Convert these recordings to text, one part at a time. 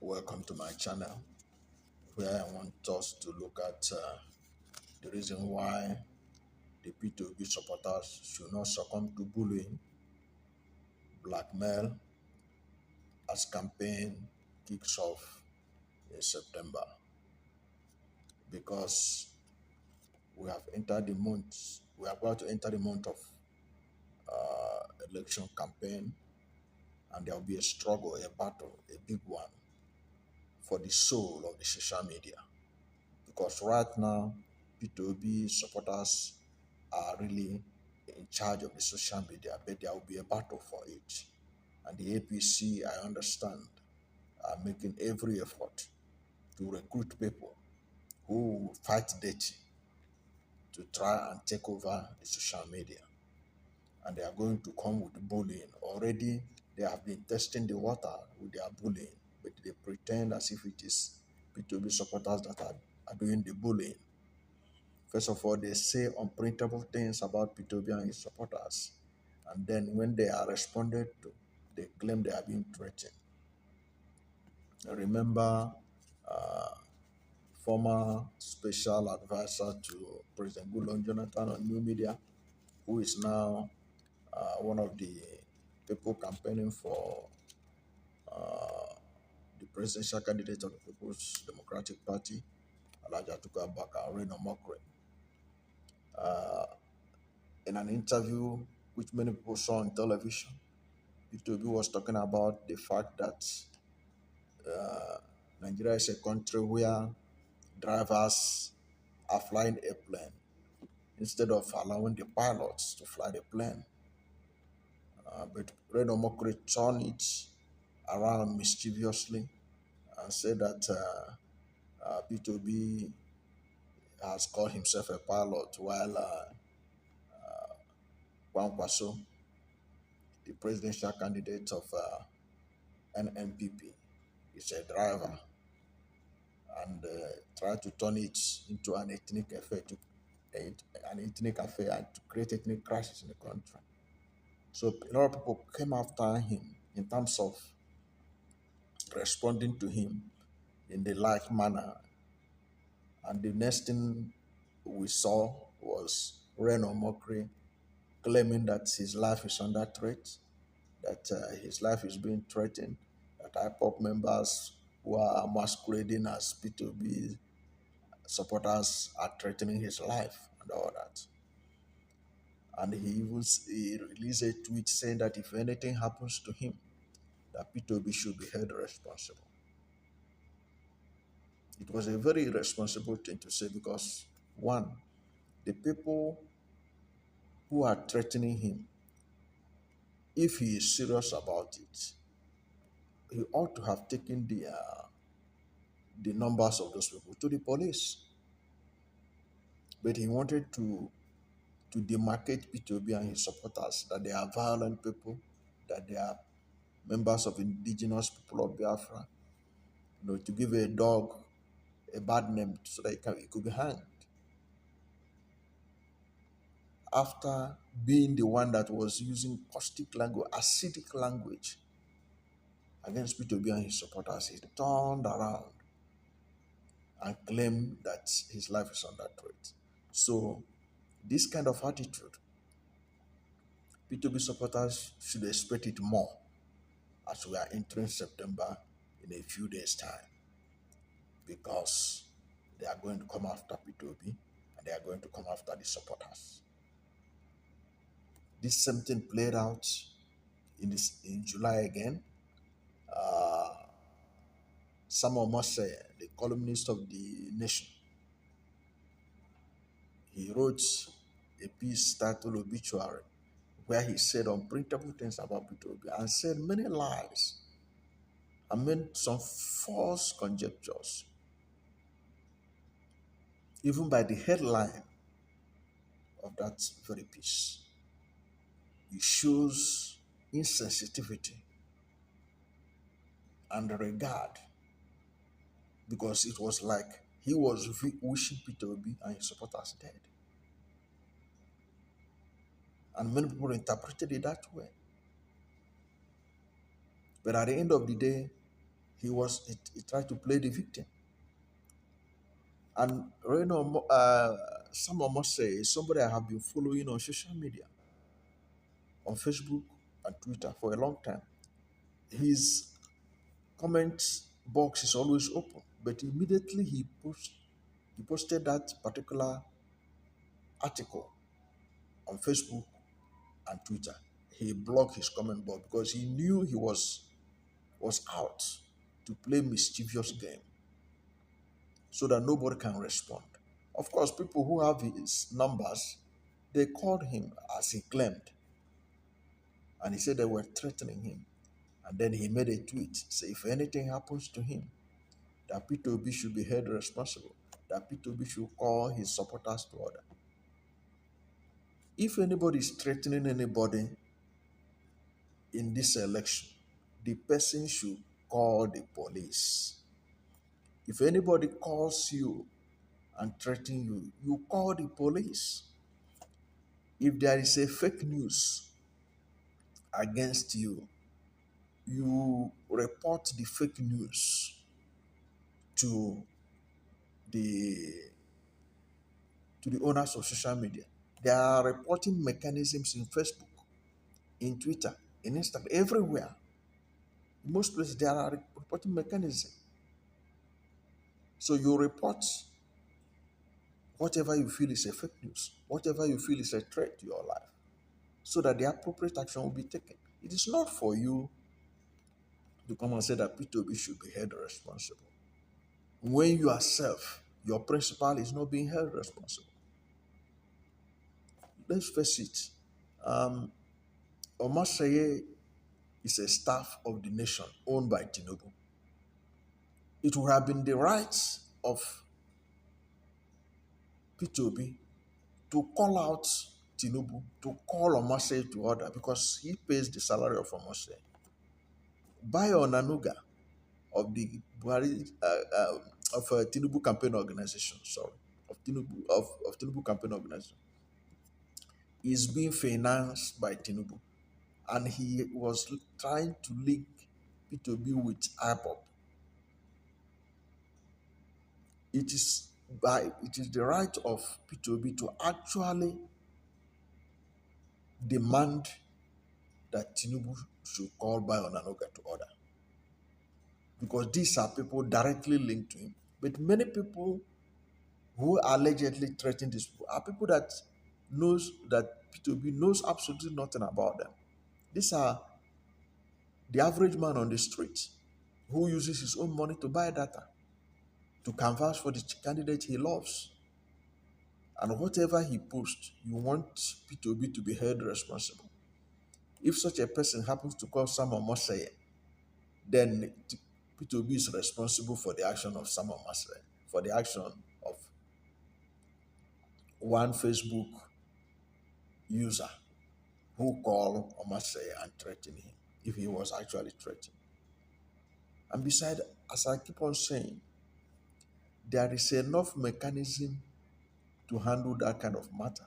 Welcome to my channel where I want us to look at the reason why the P2B supporters should not succumb to bullying, blackmail as campaign kicks off in September. Because we have entered the month, we are about to enter the month of election campaign, and there will be a struggle, a battle, a big one for the soul of the social media. Because right now, P2B supporters are really in charge of the social media, but there will be a battle for it. And the APC, I understand, are making every effort to recruit people who will fight dirty to try and take over the social media. And they are going to come with bullying. Already, they have been testing the water with their bullying, but they pretend as if it is P2B supporters that are doing the bullying. First of all, they say unprintable things about P2B and his supporters. And then when they are responded to, they claim they are being threatened. I remember former special advisor to President Goodluck Jonathan on new media, who is now one of the people campaigning for the presidential candidate of the People's Democratic Party, Alhaji Atiku Abubakar, Reno Mokre. In an interview which many people saw on television, P2B was talking about the fact that Nigeria is a country where drivers are flying a plane instead of allowing the pilots to fly the plane. But Reno Mokri turned it around mischievously and said that P2B has called himself a pilot while Kwankwaso, the presidential candidate of NNPP, is a driver, and tried to turn it into an ethnic affair and to create ethnic crisis in the country. So a lot of people came after him in terms of responding to him in the like manner. And the next thing we saw was Reno Mokri claiming that his life is under threat, that his life is being threatened, that IPOP members who are masquerading as P2B supporters are threatening his life and all that. And he released a tweet saying that if anything happens to him, that P2B should be held responsible. It was a very irresponsible thing to say because, one, the people who are threatening him, if he is serious about it, he ought to have taken the numbers of those people to the police. But he wanted to demarcate P2B and his supporters that they are violent people, that they are members of indigenous people of Biafra, to give a dog a bad name so that it could be hanged. After being the one that was using caustic language, acidic language against P2B and his supporters, he turned around and claimed that his life is under threat. So, this kind of attitude, P2B supporters should expect it more as we are entering September in a few days' time, because they are going to come after P2B and they are going to come after the supporters. This same thing played out in July again. Samuel Mose, the columnist of the Nation, he wrote a piece titled Obituary, where he said unprintable things about P2B and said many lies and made some false conjectures. Even by the headline of that very piece, it shows insensitivity and regard, because it was like he was wishing P2B and his supporters dead. And many people interpreted it that way. But at the end of the day, he tried to play the victim. And someone must say is somebody I have been following on social media, on Facebook and Twitter for a long time. His comment box is always open, but immediately he posted that particular article on Facebook and Twitter. He blocked his comment box because he knew he was out to play mischievous game so that nobody can respond. Of course, people who have his numbers, they called him as he claimed, and he said they were threatening him. And then he made a tweet, say if anything happens to him, that P2B should be held responsible, that P2B should call his supporters to order. If anybody is threatening anybody in this election, the person should call the police. If anybody calls you and threaten you, you call the police. If there is a fake news against you, you report the fake news to the to the owners of social media. There are reporting mechanisms in Facebook, in Twitter, in Instagram, everywhere. In most places there are reporting mechanisms. So you report whatever you feel is a fake news, whatever you feel is a threat to your life, so that the appropriate action will be taken. It is not for you to come and say that P2B should be held responsible when yourself, your principal, is not being held responsible. Let's face it. Um, Omaseye is a staff of the nation owned by Tinubu. It would have been the right of P2B to call out Tinubu, to call Omaseye to order because he pays the salary of Omaseye. Bayo Onanuga of the Buhari of Tinubu campaign organization, sorry, of Tinubu campaign organization, is being financed by Tinubu, and he was trying to link P2B with IPOP. It is the right of P2B to actually demand that Tinubu should call Bayo Onanuga to order, because these are people directly linked to him. But many people who allegedly threaten these people are people that P2B knows absolutely nothing about them. These are the average man on the street who uses his own money to buy data, to canvass for the candidate he loves. And whatever he posts, you want P2B to be held responsible. If such a person happens to call Samuel Moseye, then P2B is responsible for the action of Samuel Moseye, for the action of one Facebook user who called Omaseye and threatened him, if he was actually threatened. And besides, as I keep on saying, there is enough mechanism to handle that kind of matter.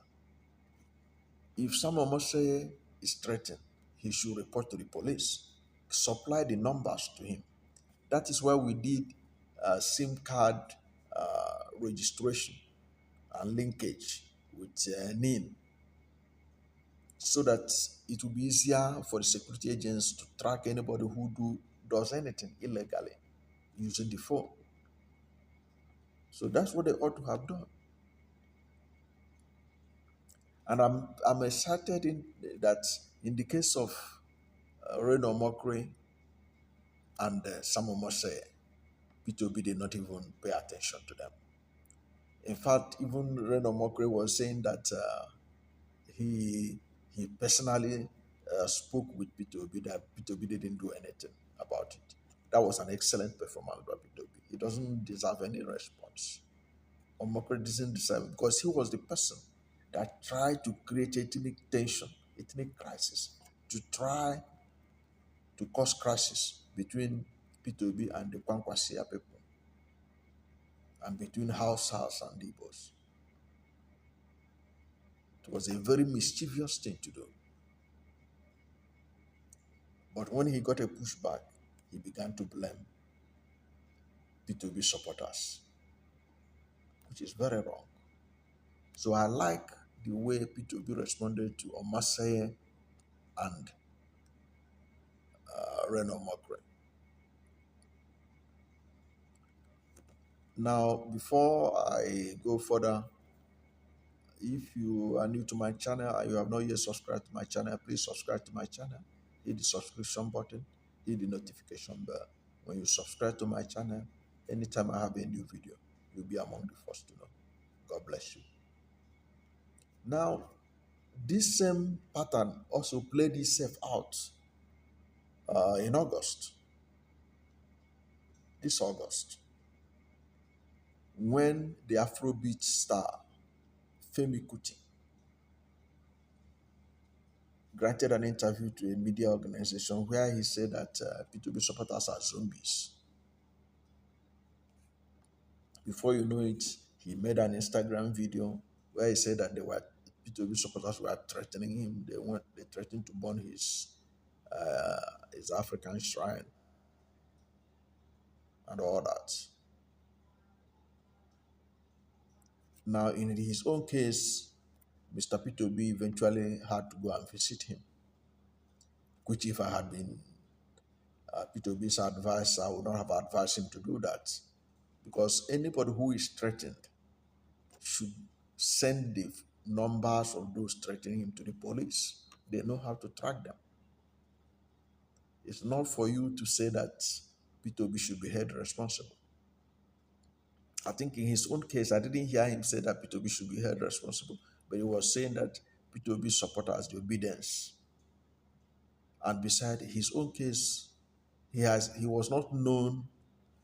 If someone must say is threatened, he should report to the police, supply the numbers to him. That is why we did SIM card registration and linkage with NIN, so that it will be easier for the security agents to track anybody who does anything illegally using the phone. So that's what they ought to have done. And I'm excited that in the case of Reno Mokri and Samuel Mose, P2B did not even pay attention to them. In fact, even Reno Mokri was saying that he he personally spoke with P2B, that P2B didn't do anything about it. That was an excellent performance by P2B. He doesn't deserve any response. Omokri doesn't deserve it because he was the person that tried to create ethnic tension, ethnic crisis, to try to cause crisis between P2B and the Kwankwasia people, and between House and Igbos. It was a very mischievous thing to do. But when he got a pushback, he began to blame P2B supporters, which is very wrong. So I like the way P2B responded to Omaseye and Reno Mokre. Now, before I go further, if you are new to my channel and you have not yet subscribed to my channel, please subscribe to my channel. Hit the subscription button, hit the notification bell. When you subscribe to my channel, anytime I have a new video, you'll be among the first to know. God bless you. Now, this same pattern also played itself out in August, this August, when the Afrobeat star Femi Kuti granted an interview to a media organization where he said that P2B supporters are zombies. Before you know it, he made an Instagram video where he said that they were P2B supporters were threatening him. They threatened to burn his African shrine and all that. Now, in his own case, Mr. P2B eventually had to go and visit him, which if I had been P2B's advice, I would not have advised him to do that. Because anybody who is threatened should send the numbers of those threatening him to the police. They know how to track them. It's not for you to say that P2B should be held responsible. I think in his own case, I didn't hear him say that P2B should be held responsible, but he was saying that P2B supporters, the OBIdients. And beside his own case, he was not known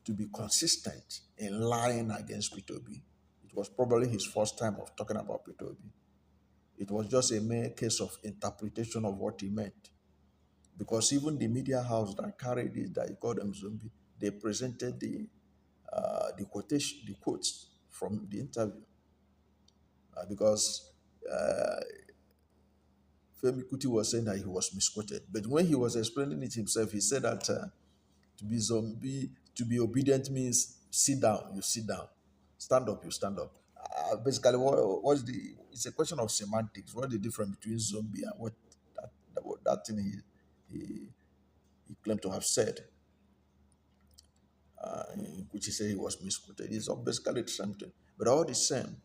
to be consistent in lying against P2B. It was probably his first time of talking about P2B. It was just a mere case of interpretation of what he meant. Because even the media house that carried it, that he called them zombie, they presented the quotation, the quotes from the interview. Because Femi Kuti was saying that he was misquoted. But when he was explaining it himself, he said that to be zombie, to be obedient means sit down, you sit down. Stand up, you stand up. Basically, what's the? It's a question of semantics. What's the difference between zombie and what that thing he claimed to have said, in which he said he was misquoted? It's all basically the same thing. But all the same,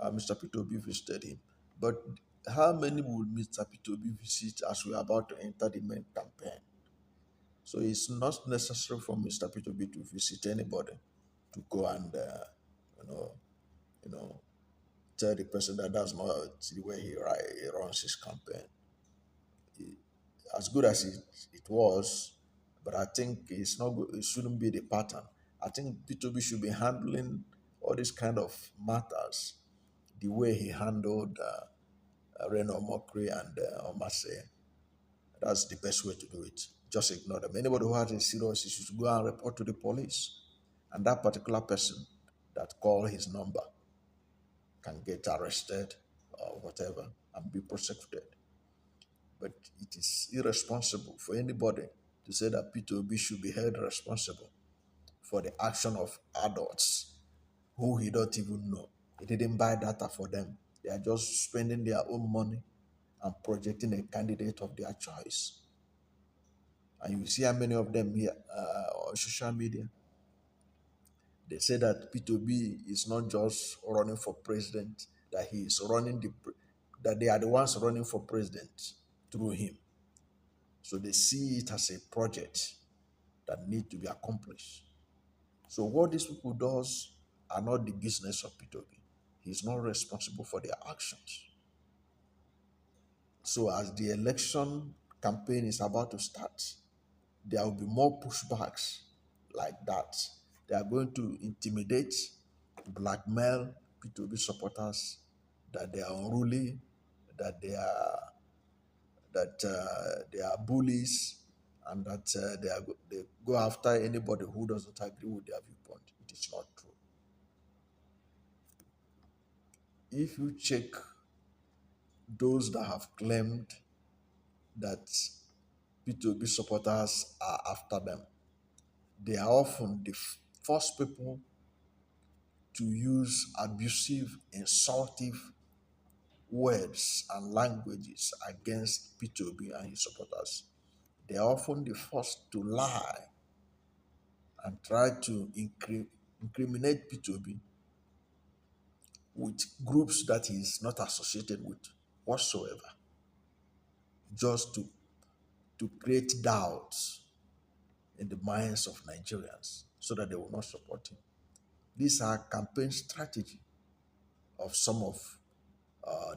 Mr. P2B visited him. But how many will Mr. P2B visit as we are about to enter the main campaign? So it's not necessary for Mr. P2B to visit anybody to go and you know you know tell the person that that's not the way he runs his campaign. As good as it was, but I think it's not good, it shouldn't be the pattern. I think P2B should be handling all these kind of matters the way he handled Reno Mokri and Omase. That's the best way to do it. Just ignore them. Anybody who has a serious issue should go and report to the police. And that particular person that called his number can get arrested or whatever and be prosecuted. But it is irresponsible for anybody to say that P2B should be held responsible for the action of adults who he don't even know. He didn't buy data for them. They are just spending their own money and projecting a candidate of their choice. And you see how many of them here on social media. They say that P2B is not just running for president, that he is running that they are the ones running for president through him. So they see it as a project that need to be accomplished. So what these people does are not the business of P2B. He's not responsible for their actions. So as the election campaign is about to start, there will be more pushbacks like that. They are going to intimidate, blackmail P2B supporters that they are unruly, that they are bullies, and that they go after anybody who doesn't agree with their viewpoint. It is not true. If you check those that have claimed that P2B supporters are after them, they are often the force people to use abusive, insultive words and languages against P2B and his supporters. They are often the first to lie and try to incriminate P2B with groups that he is not associated with whatsoever, just to create doubts in the minds of Nigerians so that they will not support him. These are campaign strategy of some of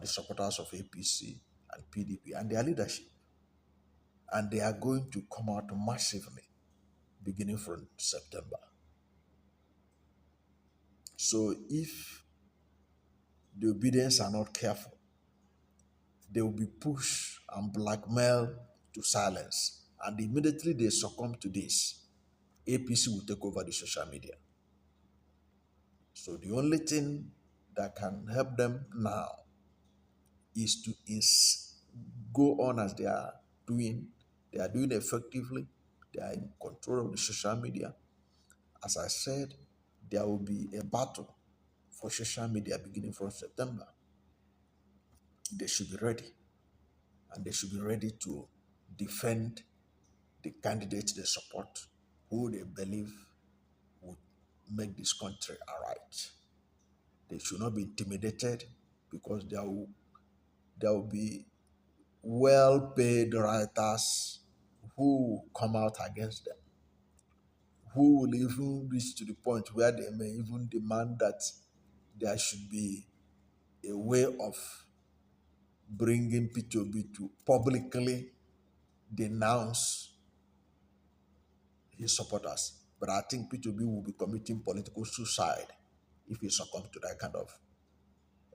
the supporters of APC and PDP and their leadership. And they are going to come out massively beginning from September. So if the obedience are not careful, they will be pushed and blackmailed to silence. And immediately they succumb to this, APC will take over the social media. So the only thing that can help them now is to go on as they are doing. They are doing effectively. They are in control of the social media. As I said, there will be a battle for social media beginning from September. They should be ready. And they should be ready to defend the candidates they support, who they believe would make this country all right. They should not be intimidated because there will be well-paid writers who come out against them, who will even reach to the point where they may even demand that there should be a way of bringing P2B to publicly denounce his supporters. But I think P2B will be committing political suicide if he succumbs to that kind of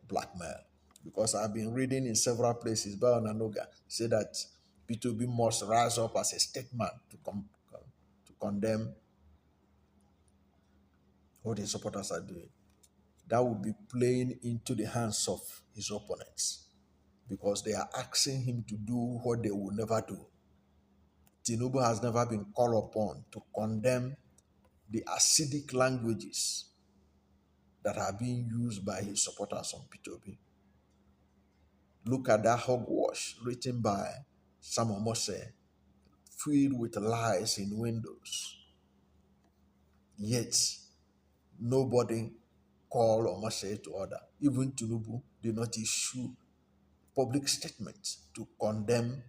blackmail. Because I've been reading in several places, Bayo Nanoga say that P2B must rise up as a statement to condemn what his supporters are doing. That will be playing into the hands of his opponents because they are asking him to do what they will never do. Tinubu has never been called upon to condemn the acidic languages that are being used by his supporters on P2B. Look at that hogwash written by Samuel Mose, filled with lies in windows. Yet, nobody called or Mose to order. Even Tinubu did not issue public statements to condemn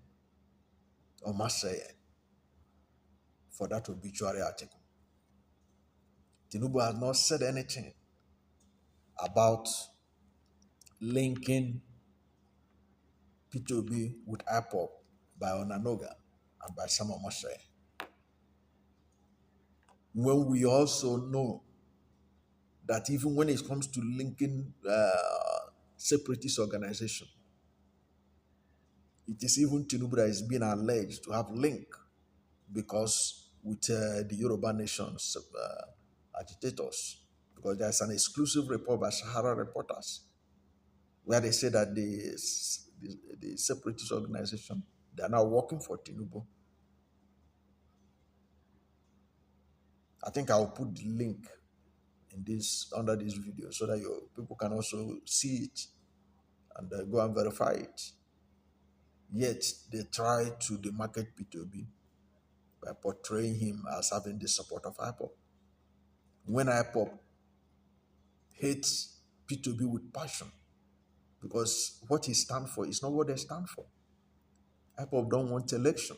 Omaseye for that obituary article. Tinubu has not said anything about linking P2B with IPOP by Onanoga and by Samuel Moshe. When we also know that even when it comes to linking separatist organization, it is even Tinubu that is being alleged to have link because with the Yoruba nation's agitators, because there's an exclusive report by Sahara reporters where they say that the separatist organization, they are now working for Tinubu. I think I'll put the link in this under this video so that your people can also see it and go and verify it. Yet they try to demarket P2B by portraying him as having the support of IPOP. When IPOP hates P2B with passion, because what he stands for is not what they stand for. IPOP don't want election.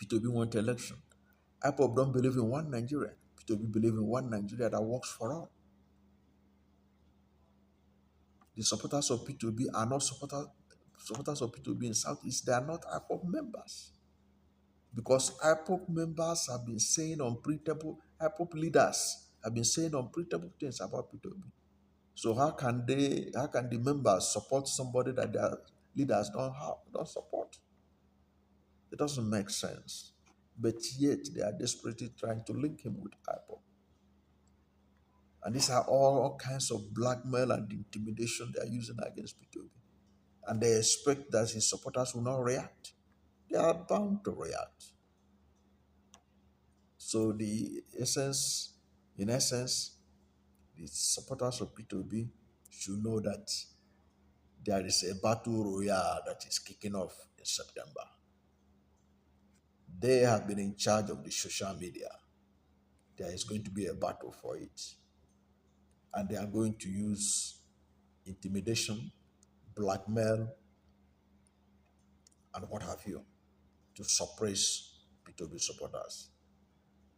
P2B want election. IPOP don't believe in one Nigeria. P2B believe in one Nigeria that works for all. The supporters of P2B are not supporters of P2B in Southeast. They are not IPOP members. Because IPOP members have been saying unprintable, IPOP leaders have been saying unprintable things about P2B. So how can the members support somebody that their leaders don't support? It doesn't make sense. But yet they are desperately trying to link him with IPOP. And these are all kinds of blackmail and intimidation they are using against P2B. And they expect that his supporters will not react. They are bound to react. So the essence In essence, the supporters of P2B should know that there is a battle royale that is kicking off in September. They have been in charge of the social media. There is going to be a battle for it. And they are going to use intimidation, blackmail, and what have you to suppress P2B supporters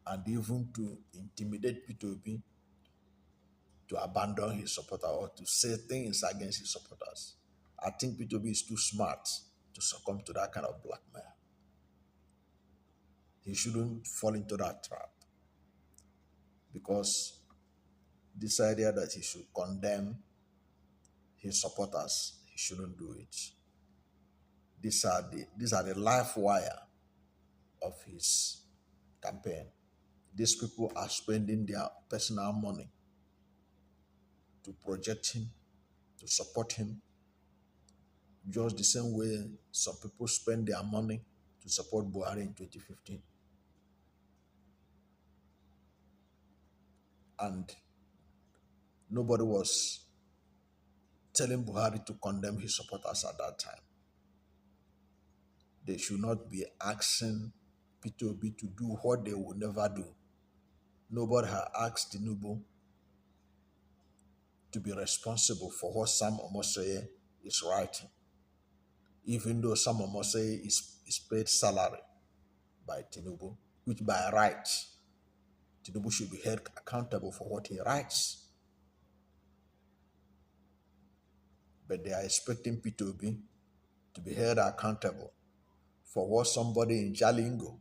and even to intimidate P2B to abandon his supporter or to say things against his supporters. I think P2B is too smart to succumb to that kind of blackmail. He shouldn't fall into that trap because this idea that he should condemn his supporters, he shouldn't do it. These are the life wire of his campaign. These people are spending their personal money to project him, to support him, just the same way some people spend their money to support Buhari in 2015. And nobody was telling Buhari to condemn his supporters at that time. They should not be asking P2B to do what they will never do. Nobody had asked Tinubu to be responsible for what Sam Omoseye is writing, even though Sam Omoseye is paid salary by Tinubu, which by right, Tinubu should be held accountable for what he writes. But they are expecting P2B to be held accountable for what somebody in Jalingo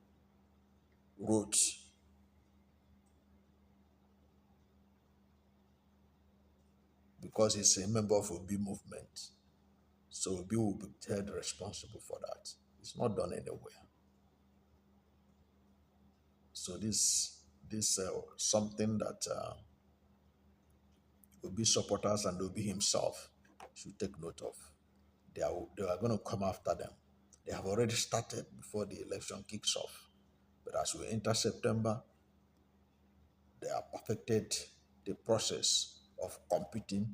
wrote. Because he's a member of Obi movement. So Obi will be held responsible for that. It's not done anywhere. So this something that Obi supporters and Obi himself should take note of. They are going to come after them. They have already started before the election kicks off. But as we enter September, they have perfected the process of competing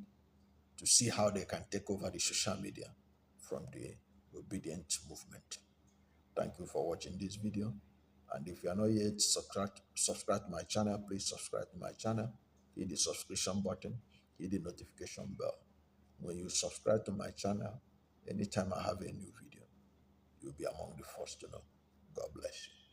to see how they can take over the social media from the obedient movement. Thank you for watching this video. And if you are not yet subscribed to my channel, please subscribe to my channel. Hit the subscription button, hit the notification bell. When you subscribe to my channel, anytime I have a new video, you'll be among the first to know. God bless you.